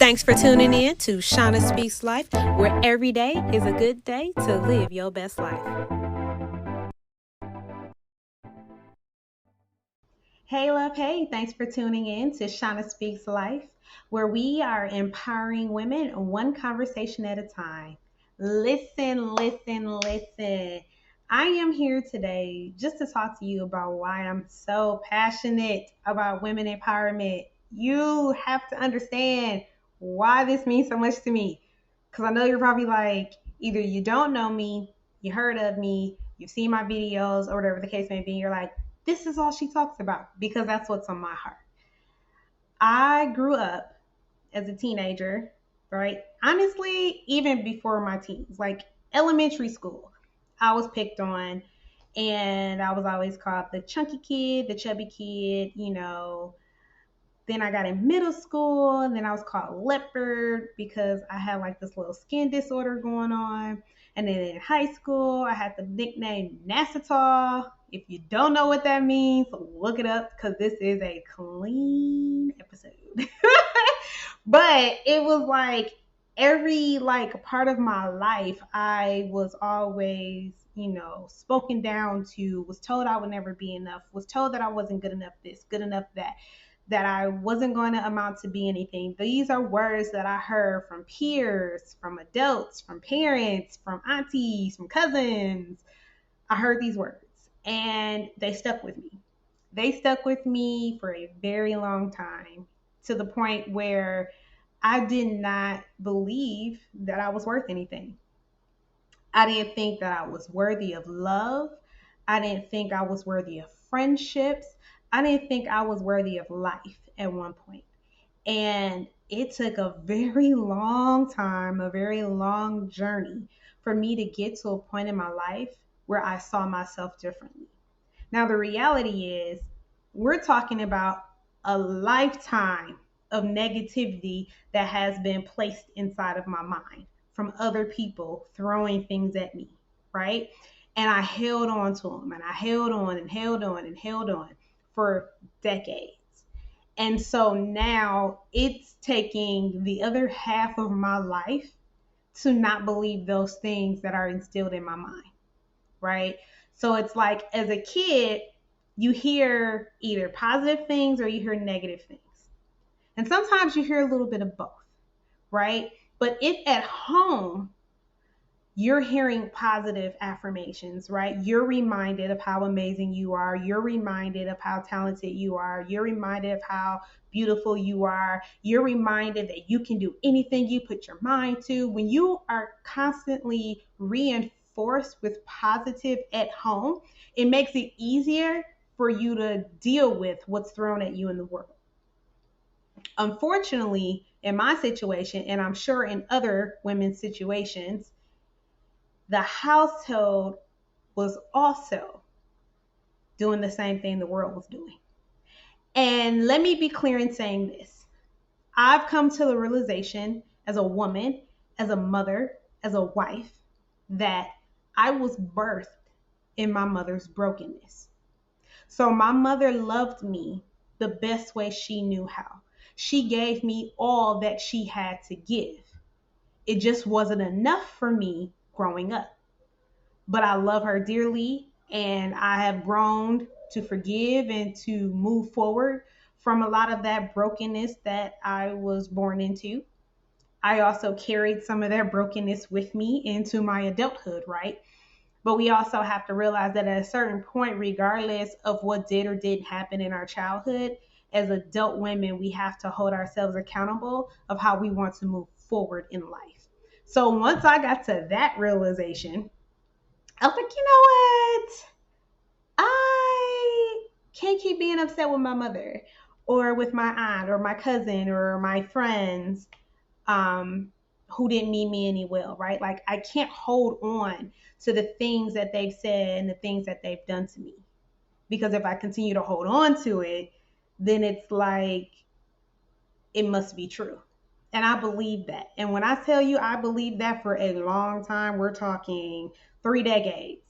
Thanks for tuning in to Shana Speaks Life, where every day is a good day to live your best life. Hey, love. Hey, thanks for tuning in to Shana Speaks Life, where we are empowering women one conversation at a time. Listen, listen, listen. I am here today just to talk to you about why I'm so passionate about women empowerment. You have to understand why this means so much to me. Because I know you're probably like, either you don't know me, you heard of me, you've seen my videos, or whatever the case may be. You're like, this is all she talks about, because that's what's on my heart. I grew up as a teenager, right? Honestly, even before my teens, like elementary school, I was picked on, and I was always called the chunky kid, the chubby kid. Then I got in middle school, and then I was called leopard because I had like this little skin disorder going on. And then in high school, I had the nickname Nassau. If you don't know what that means, look it up, because this is a clean episode. But it was like every part of my life, I was always, spoken down to, was told I would never be enough, was told that I wasn't good enough this, good enough that I wasn't going to amount to be anything. These are words that I heard from peers, from adults, from parents, from aunties, from cousins. I heard these words, and they stuck with me. They stuck with me for a very long time, to the point where I did not believe that I was worth anything. I didn't think that I was worthy of love. I didn't think I was worthy of friendships. I didn't think I was worthy of life at one point. And it took a very long time, a very long journey for me to get to a point in my life where I saw myself differently. Now, the reality is, we're talking about a lifetime of negativity that has been placed inside of my mind from other people throwing things at me, right? And I held on to them, and I held on and held on and held on for decades. And so now it's taking the other half of my life to not believe those things that are instilled in my mind, right? So it's like, as a kid, you hear either positive things or you hear negative things. And sometimes you hear a little bit of both, right? But if at home you're hearing positive affirmations, right? You're reminded of how amazing you are. You're reminded of how talented you are. You're reminded of how beautiful you are. You're reminded that you can do anything you put your mind to. When you are constantly reinforced with positive at home, it makes it easier for you to deal with what's thrown at you in the world. Unfortunately, in my situation, and I'm sure in other women's situations, the household was also doing the same thing the world was doing. And let me be clear in saying this. I've come to the realization, as a woman, as a mother, as a wife, that I was birthed in my mother's brokenness. So my mother loved me the best way she knew how. She gave me all that she had to give. It just wasn't enough for me growing up. But I love her dearly, and I have grown to forgive and to move forward from a lot of that brokenness that I was born into. I also carried some of that brokenness with me into my adulthood, right? But we also have to realize that at a certain point, regardless of what did or didn't happen in our childhood, as adult women, we have to hold ourselves accountable of how we want to move forward in life. So once I got to that realization, I was like, you know what? I can't keep being upset with my mother or with my aunt or my cousin or my friends, who didn't mean me any well, right? Like, I can't hold on to the things that they've said and the things that they've done to me. Because if I continue to hold on to it, then it's like, it must be true. And I believe that. And when I tell you I believe that for a long time, we're talking 3 decades.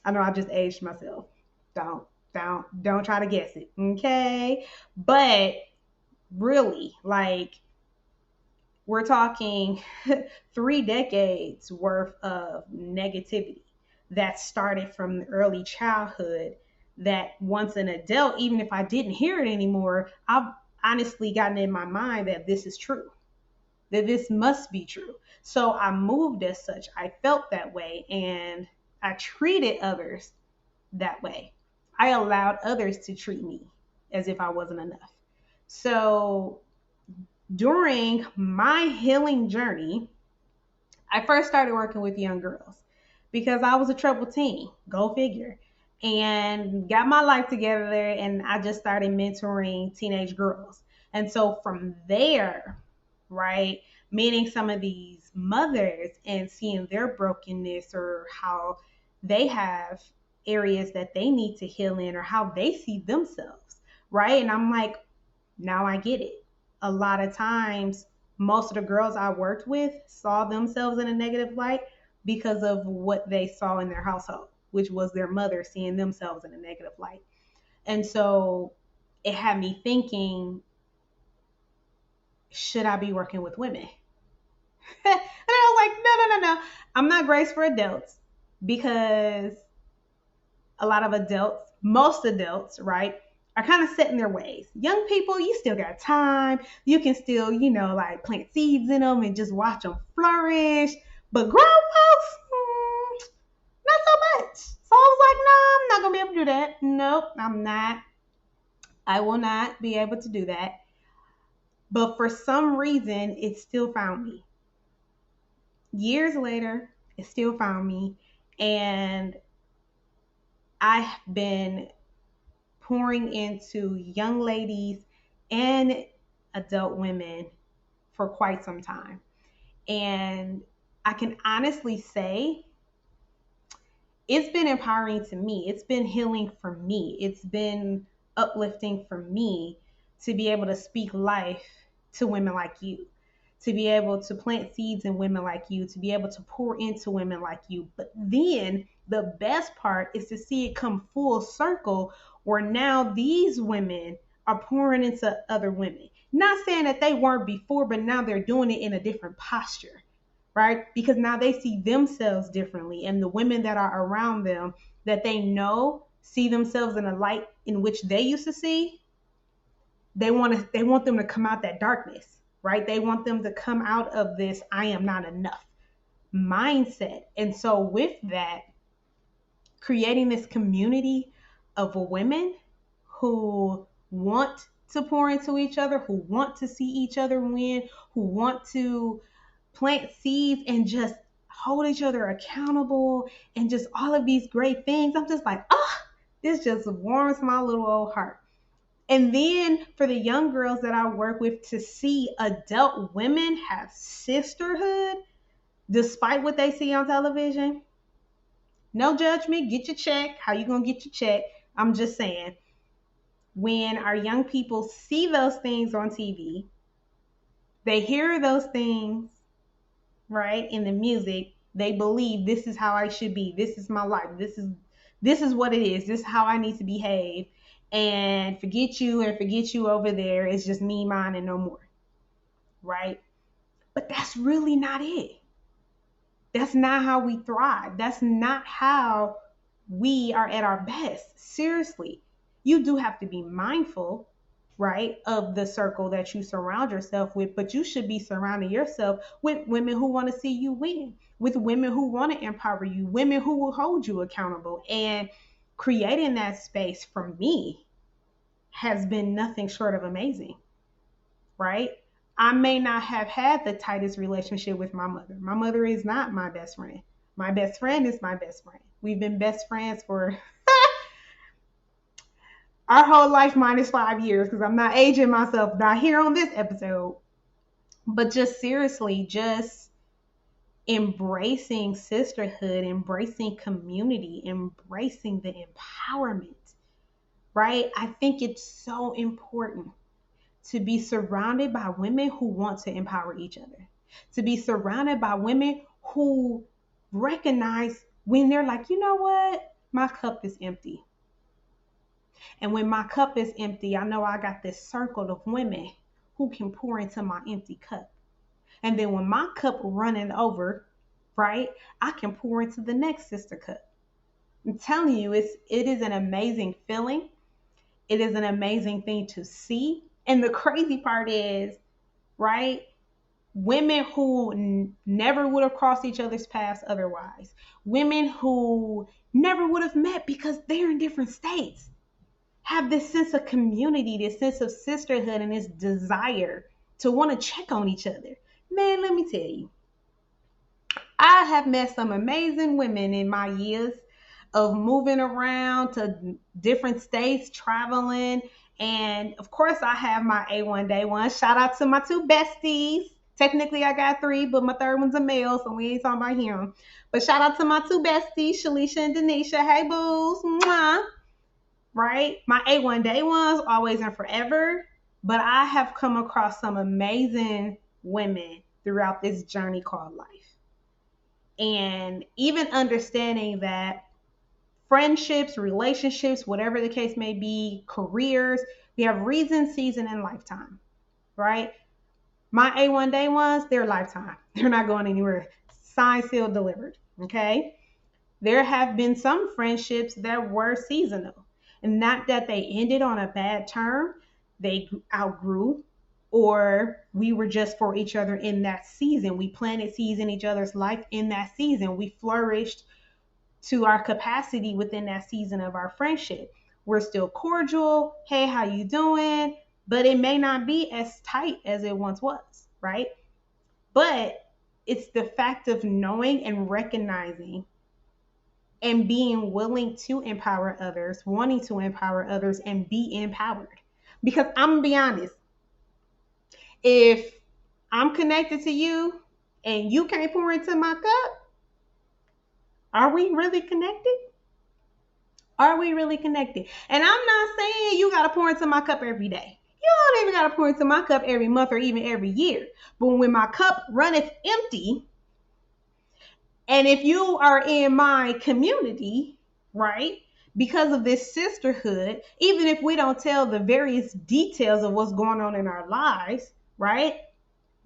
I know I just aged myself. Don't try to guess it. Okay. But really, like, We're talking 3 decades worth of negativity that started from early childhood, that once an adult, even if I didn't hear it anymore, I've honestly gotten in my mind that this is true, that this must be true. So I moved as such. I felt that way and I treated others that way. I allowed others to treat me as if I wasn't enough. So during my healing journey, I first started working with young girls because I was a troubled teen, go figure, and got my life together there. And I just started mentoring teenage girls. And so from there, right, meeting some of these mothers and seeing their brokenness or how they have areas that they need to heal in or how they see themselves, right? And I'm like, now I get it. A lot of times, most of the girls I worked with saw themselves in a negative light because of what they saw in their household, which was their mother seeing themselves in a negative light. And so it had me thinking, should I be working with women? And I was like, no. I'm not Grace for adults because a lot of adults, most adults, right, are kind of set in their ways. Young people, you still got time. You can still, like plant seeds in them and just watch them flourish. But grown folks, not so much. So I was like, no, I'm not going to be able to do that. Nope, I'm not. I will not be able to do that. But for some reason, it still found me. Years later, it still found me. And I've been pouring into young ladies and adult women for quite some time. And I can honestly say it's been empowering to me. It's been healing for me. It's been uplifting for me to be able to speak life to women like you, to be able to plant seeds in women like you, to be able to pour into women like you. But then the best part is to see it come full circle where now these women are pouring into other women. Not saying that they weren't before, but now they're doing it in a different posture, right? Because now they see themselves differently, and the women that are around them that they know see themselves in a light in which they used to see, they want them to come out that darkness, right? They want them to come out of this I am not enough mindset. And so with that, creating this community of women who want to pour into each other, who want to see each other win, who want to plant seeds and just hold each other accountable and just all of these great things. I'm just like, this just warms my little old heart. And then for the young girls that I work with to see adult women have sisterhood despite what they see on television. No judgment, get your check. How you gonna get your check? I'm just saying, when our young people see those things on TV, they hear those things, right, in the music, they believe this is how I should be. This is my life. This is what it is. This is how I need to behave. And forget you and forget you over there. It's just me, mine, and no more. Right? But that's really not it. That's not how we thrive. That's not how we are at our best. Seriously. You do have to be mindful, right, of the circle that you surround yourself with, but you should be surrounding yourself with women who want to see you win, with women who want to empower you, women who will hold you accountable. And creating that space for me has been nothing short of amazing, right? I may not have had the tightest relationship with my mother. My mother is not my best friend. My best friend is my best friend. We've been best friends for our whole life minus 5 years because I'm not aging myself, not here on this episode. But just seriously, just embracing sisterhood, embracing community, embracing the empowerment, right? I think it's so important to be surrounded by women who want to empower each other, to be surrounded by women who recognize when they're like, you know what, my cup is empty. And when my cup is empty, I know I got this circle of women who can pour into my empty cup. And then when my cup running over, right, I can pour into the next sister cup. I'm telling you, it is an amazing feeling. It is an amazing thing to see. And the crazy part is, right, women who never would have crossed each other's paths otherwise, women who never would have met because they're in different states, have this sense of community, this sense of sisterhood, and this desire to want to check on each other. Man, let me tell you, I have met some amazing women in my years of moving around to different states, traveling. And of course, I have my A1 day one. Shout out to my two besties. Technically, I got three, but my third one's a male, so we ain't talking about him. But shout out to my two besties, Shalisha and Denisha. Hey, boos. Mwah. Right? My A1 day ones, always and forever. But I have come across some amazing women throughout this journey called life. And even understanding that friendships, relationships, whatever the case may be, careers, we have reason, season, and lifetime, right? My A1 day ones, they're lifetime. They're not going anywhere. Signed, sealed, delivered, okay? There have been some friendships that were seasonal, and not that they ended on a bad term. They outgrew, or we were just for each other in that season. We planted seeds in each other's life in that season. We flourished to our capacity within that season of our friendship. We're still cordial. Hey, how you doing? But it may not be as tight as it once was, right? But it's the fact of knowing and recognizing and being willing to empower others, wanting to empower others and be empowered. Because I'm going to be honest, if I'm connected to you and you can't pour into my cup, are we really connected? Are we really connected? And I'm not saying you got to pour into my cup every day. You don't even got to pour into my cup every month or even every year. But when my cup runneth empty, and if you are in my community, right, because of this sisterhood, even if we don't tell the various details of what's going on in our lives, right,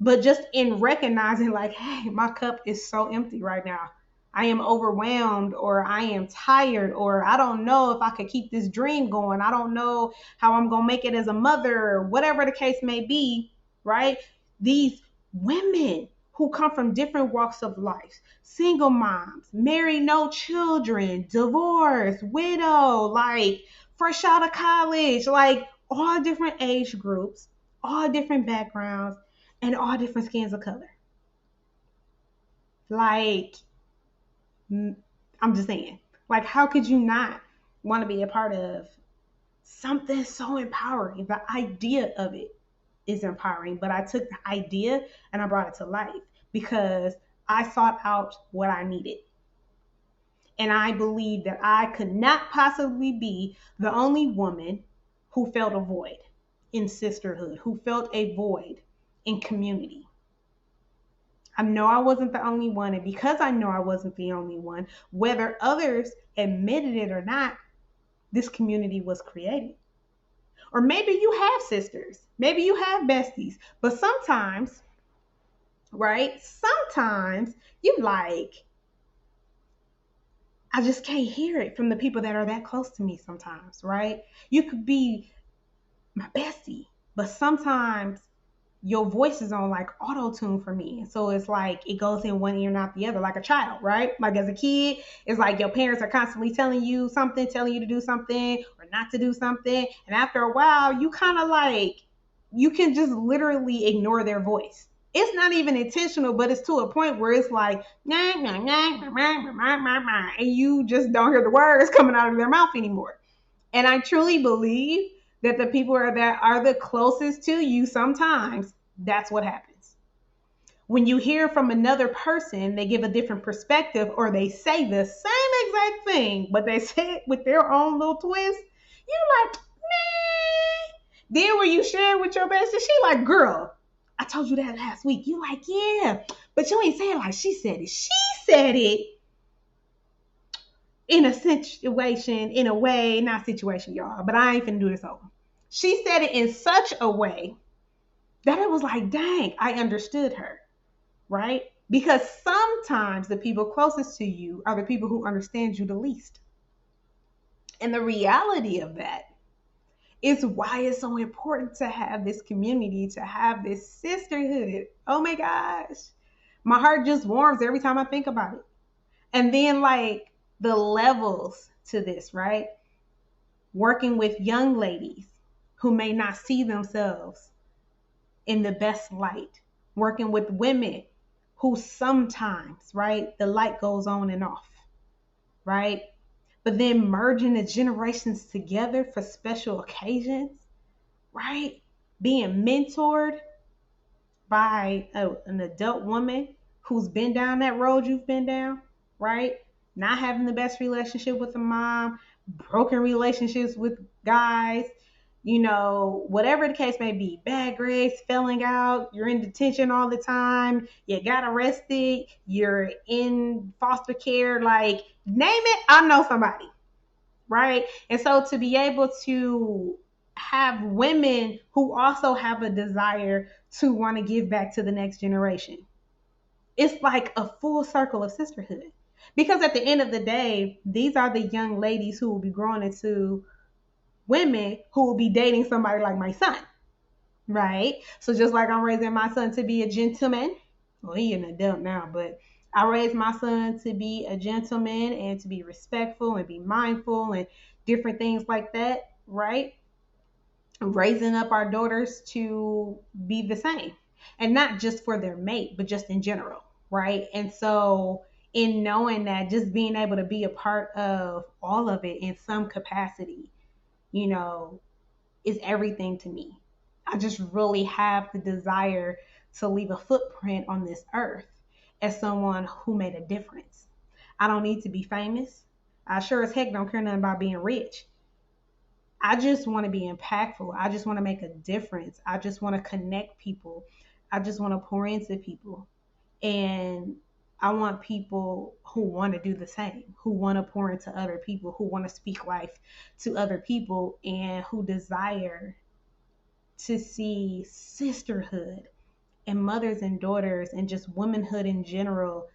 but just in recognizing like, hey, my cup is so empty right now. I am overwhelmed, or I am tired, or I don't know if I could keep this dream going. I don't know how I'm going to make it as a mother, or whatever the case may be, right? These women who come from different walks of life, single moms, married, no children, divorced, widow, like fresh out of college, like all different age groups, all different backgrounds, and all different skins of color. Like, I'm just saying, like, how could you not want to be a part of something so empowering? The idea of it is empowering, but I took the idea and I brought it to life because I sought out what I needed. And I believe that I could not possibly be the only woman who felt a void in sisterhood, who felt a void in community. I know I wasn't the only one, and because I know I wasn't the only one, whether others admitted it or not, this community was created. Or maybe you have sisters, maybe you have besties, but sometimes, right? Sometimes you like, I just can't hear it from the people that are that close to me sometimes, right? You could be my bestie, but sometimes your voice is on like auto tune for me. And so it's like it goes in one ear, not the other, like a child, right? Like as a kid, it's like your parents are constantly telling you something, telling you to do something or not to do something. And after a while, you kind of like, you can just literally ignore their voice. It's not even intentional, but it's to a point where it's like, and you just don't hear the words coming out of their mouth anymore. And I truly believe that the people that are the closest to you, sometimes that's what happens. When you hear from another person, they give a different perspective, or they say the same exact thing, but they say it with their own little twist. You're like, man. Then when you share it with your bestie, she like, girl, I told you that last week. You like, yeah, but you ain't say it like she said it. She said it in a situation, in a way, not situation, y'all, but I ain't finna do this over. She said it in such a way that it was like, dang, I understood her. right? Because sometimes the people closest to you are the people who understand you the least. And the reality of that is why it's so important to have this community, to have this sisterhood. Oh my gosh. My heart just warms every time I think about it. And then, like, the levels to this, right? Working with young ladies who may not see themselves in the best light, working with women who sometimes, right, the light goes on and off, right? But then merging the generations together for special occasions, right? Being mentored by an adult woman who's been down that road you've been down, right? Not having the best relationship with the mom, broken relationships with guys, whatever the case may be, bad grades, failing out, you're in detention all the time, you got arrested, you're in foster care, like, name it, I know somebody, right? And so to be able to have women who also have a desire to want to give back to the next generation, it's like a full circle of sisterhood. Because at the end of the day, these are the young ladies who will be growing into women who will be dating somebody like my son, right? So just like I'm raising my son to be a gentleman, well, he's an adult now, but I raised my son to be a gentleman and to be respectful and be mindful and different things like that, right? Raising up our daughters to be the same, and not just for their mate, but just in general, right? And so, in knowing that, just being able to be a part of all of it in some capacity, you know, is everything to me. I just really have the desire to leave a footprint on this earth as someone who made a difference. I don't need to be famous. I sure as heck don't care nothing about being rich. I just want to be impactful. I just want to make a difference. I just want to connect people. I just want to pour into people. And I want people who want to do the same, who want to pour into other people, who want to speak life to other people, and who desire to see sisterhood and mothers and daughters and just womanhood in general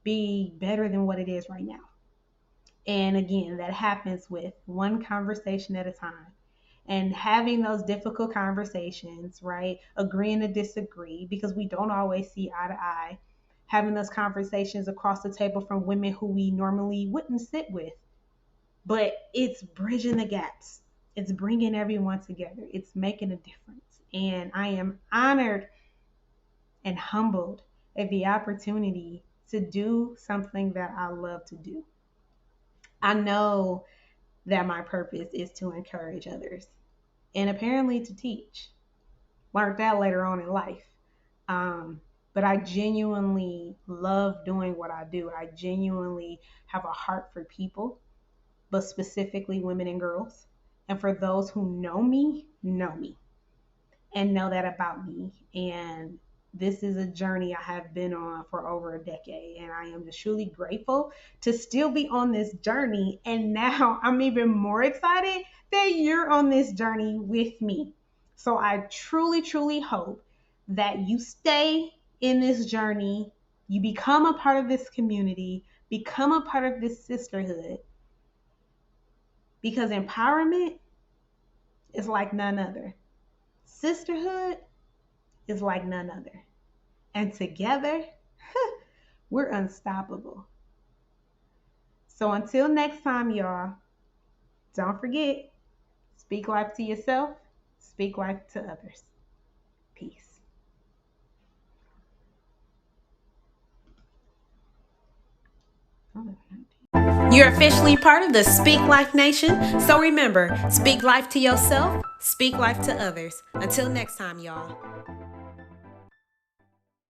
be better than what it is right now. And again, that happens with one conversation at a time. And having those difficult conversations, right? Agreeing to disagree because we don't always see eye to eye. Having those conversations across the table from women who we normally wouldn't sit with. But it's bridging the gaps. It's bringing everyone together. It's making a difference. And I am honored and humbled at the opportunity to do something that I love to do. I know that my purpose is to encourage others and apparently to teach. Learned that later on in life. But I genuinely love doing what I do. I genuinely have a heart for people, but specifically women and girls. And for those who know me and know that about me. And this is a journey I have been on for over a decade. And I am just truly grateful to still be on this journey. And now I'm even more excited that you're on this journey with me. So I truly, truly hope that you stay in this journey. You become a part of this community, become a part of this sisterhood. Because empowerment is like none other. Sisterhood is like none other. And together, we're unstoppable. So until next time, y'all, don't forget, speak life to yourself, speak life to others. Peace. You're officially part of the Speak Life Nation. So remember, speak life to yourself, speak life to others. Until next time, y'all.